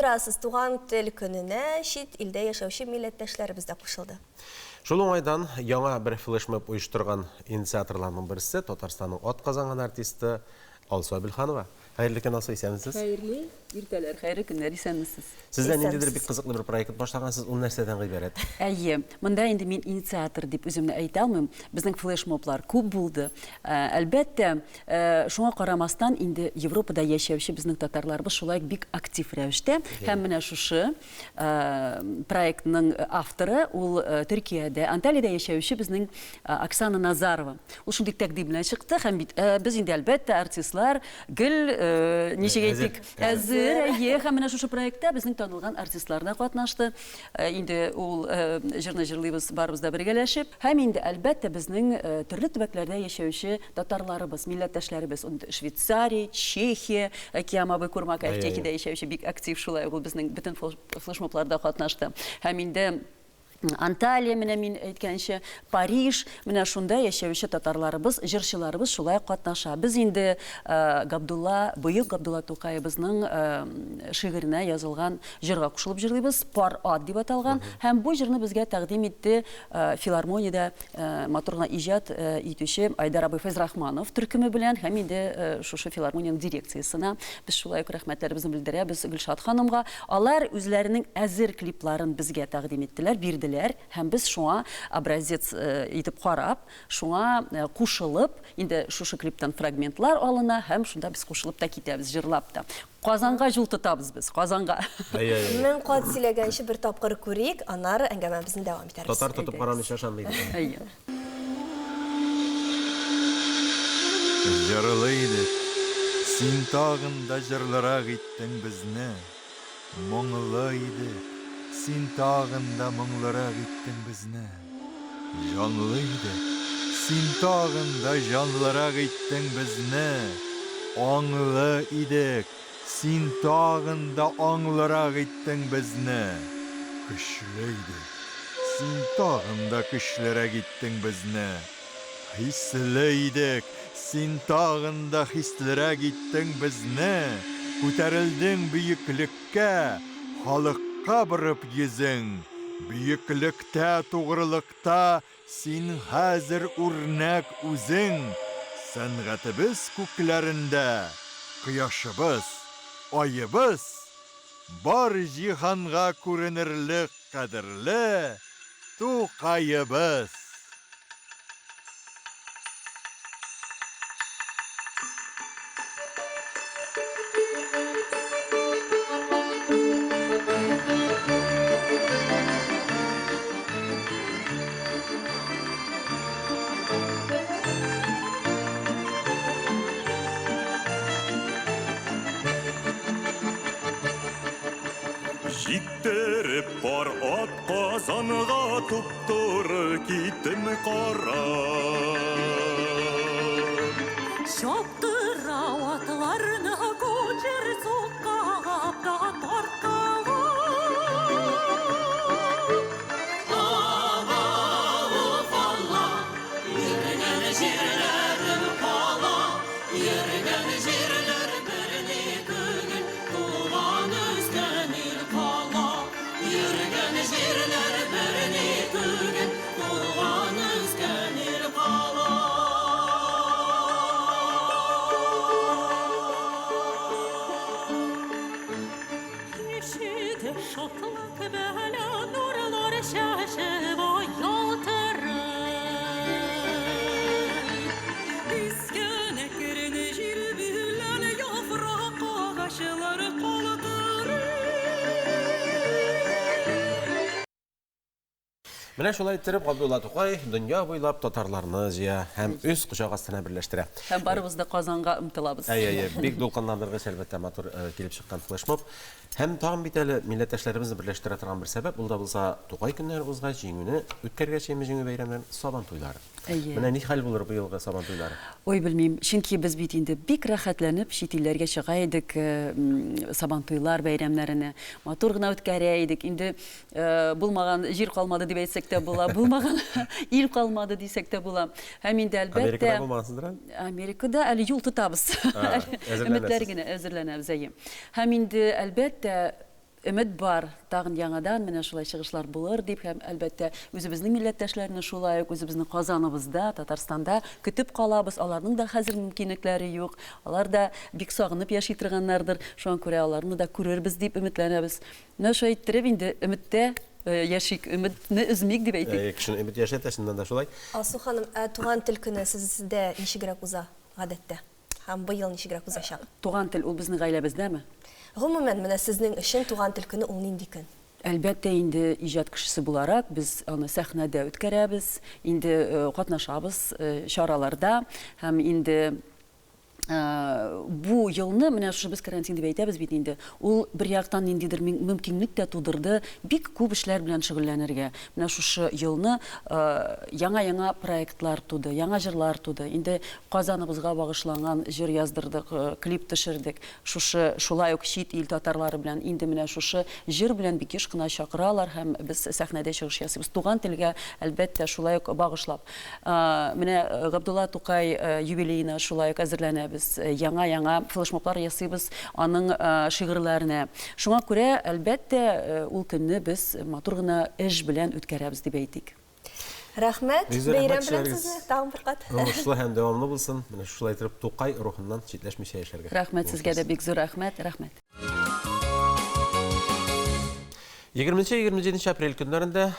тұрасыз туған тел күніне шет илде яшаучы милләттәшләребез дә кушылды. Шул уңайдан яңа бір флешмоб оештырган инициаторларның берсе Татарстанның атказанган артисты Алсу Абелханова. Хәерле көн, Алсу, исәнмесез? Хәерле иртәләр, хәерле көннәр, исәнмесез. Сездән ниндидер бик кызыклы бер проект башлагансыз, ул нәрсәдән гыйбарәт? Әйе, монда инде мин инициатор дип үземне әйтә алмыйм. Безнең флешмоблар күп булды. Әлбәттә, шуңа карамастан инде Европада яшәүче безнең татарларыбыз шулай бик актив рәвештә һәм менә шушы проектның авторы ул Төркиядә, Анталиядә яшәүче безнең Оксана Назарова. Ул шундый тәкъдим белән чыкты һәм без инде әлбәттә артистлар гел ничек әйтик, әзер, һәм менә шушы проектта безнең танылган артистлар да катнашты. Инде ул җырны җырлыйбыз барыбыз да бергәләшеп, һәм инде әлбәттә безнең төрле төбәкләрдә яшәүче татарларыбыз, милләттәшләребез, Швейцария, Чехия, Киямабы Курмак Чехиядә яшәүче бик актив шулай ул безнең бөтен флешмобларда катнашты. Һәм инде Анталия, менә мин әйткәнчә, Париж, менә шунда яшәүче татарларыбыз, җырчыларыбыз шулай катнаша. Без инде Бөек Габдулла Тукайыбызның шигыренә язылган җырга кушылып җырлыйбыз, Пар ат дип аталган, һәм бу җырны безгә тәкъдим итте филармониядә матур гына иҗат итүче Айдар абый Фәйзрахманов төркеме белән, һәм инде шушы филармониянең дирекциясенә без шулай ук рәхмәтләребезне белдерәбез Гөлшат ханымга. Алар үзләренең әзер клипларын безгә тәкъдим иттеләр, һәм без шуңа образец итеп карап, шуңа кушылып, инде шушы клиптан фрагментлар алына, һәм шунда без кушылып та китәбез, җырлап та. Казанга юл тотабыз без, Казанга. Мен кат сөйләгәнче бер тапкыр күрик, аннары әңгәмәбезне дәвам итәрбез. Татар тотып карамыйча шанлый. Әйе. Җырлыйды, син тагында җырларак иттең безне, моңлыйды. Син тағында мұңлырақ иттің бізні, жанлыйды. Син тағында жанлырақ иттің бізні, аңлы идік. Син тағында аңлырақ иттің бізні, күшлейді. Син тағында күшлерәк иттің бізні, хислі идік. Син тағында хислерәк иттің бізні, күтәрілдің бүйікліккә, халық Қабырып езің, бүйіклікті, туғырлықта, син хәзір үрнәк үзің. Сәнғәтібіз күкләрінде, қияшыбыз, айыбыз, бар жиһанға күренерлік қадірлі, туқайыбыз. Жиктеріп бар ат қазанға тұптыры кетім қара. Шаптыра атларны көчір соққағапта тартқаға. Ағауып алла, ерген жерлерім қала, ерген жерлер біріне көгін, туған өскен ел қала. Ерген жерлер біріне көгін, туған өскен ел қала. Şatlak bela nurlar şaşıp yaltırır. İskeneklerini jilbilen yaprak ağaçları kaldırır. Менә шулай иттереп Габдулла Тукай дөнья буйлап татарларны җыя һәм үз кочак астына берләштерә. Һәм барыбыз да Казанга омтылабыз. Бик дулкынландыргыч әлбәттә матур килеп чыккан флешмоб. Һәм тагын бит әле милләттәшләребезне берләштерә торган бер сәбәп, ул да булса Тукай көннәре узгач җиңүне үткәргәчәме җиңү бәйрәмнәре Сабан туйлары. Менә ни хәл булыр бу елгы Сабан туйлары? Ой, белмим, чөнки без бит инде бик рәхәтләнеп чит илләргә чыга идек Сабан туйлар бәйрәмнәренә. Матур гына үткәрә идек. Инде булмаган җир калмады дип әйтсәк тә була, булмаган ил калмады дисәк тә була. Һәм инде әлбәттә Америкада булмагансыздыр? Америкада әле юл тотабыз. Өметләр генә әзерләнәбез. Һәм инде әлбәттә Ümid бар, тагын яңадан менә шулай чыгышлар булыр дип һәм әлбәттә үзебезнең милләттәшләрне шулай ук үзебезнең Казаныбызда, Татарстанда көтеп калабыз. Аларның да хәзер мөмкинлекләре юк. Алар да бик сагынып яши торганнардыр. Шуңа күрә аларны да күрербез дип өметләнәбез. Менә шулай иттереп инде өметтә яшик, өметне өзмик дип әйтик. Кешене өмет яшәтәсеннән дә шулай. Алсу ханым, туган тел көне сездә ничегрәк уза гадәттә? Һәм быел ничегрәк узачак? Туган тел ул безнең гаиләбездәме? Гомумән, менә сезнең өчен туган тел көне ул нинди көн? Әлбәттә инде иҗат кешесе буларак без аны сәхнәдә үткәрәбез, инде катнашабыз чараларда һәм инде бу елны менә шушы без карантин дип әйтәбез бит инде. Ул бер яктан ниндидер мөмкинлек тә тудырды бик күп эшләр белән шөгыльләнергә. Менә шушы елны яңа проектлар туды, яңа җырлар туды. Инде Казаныбызга багышланган җыр яздырдык, клип төшердек. Шулай ук чит ил татарлары белән инде менә шушы җыр белән бик еш кына чакыралар һәм без сәхнәдә чыгыш ясыйбыз. Туган телгә әлбәттә шулай ук багышлап. Менә Габдулла Тукай юбилеена шулай ук әзерләнәбез. Яңа флешмоблар ясыйбыз аның шигырьләренә. Шуңа күрә әлбәттә ул көнне без матур гына эш белән үткәрәбез дип әйтик. Рәхмәт, Риза, бәйрәм рәхмәт белән эшләрегез. сезне тагын бер кат. Уңышлы һәм дәвамлы булсын. Менә шулай итеп Тукай рухыннан читләшмичә яшәргә. Рәхмәт сезгә дә бик зур рәхмәт. 20-27 апрель көннәрендә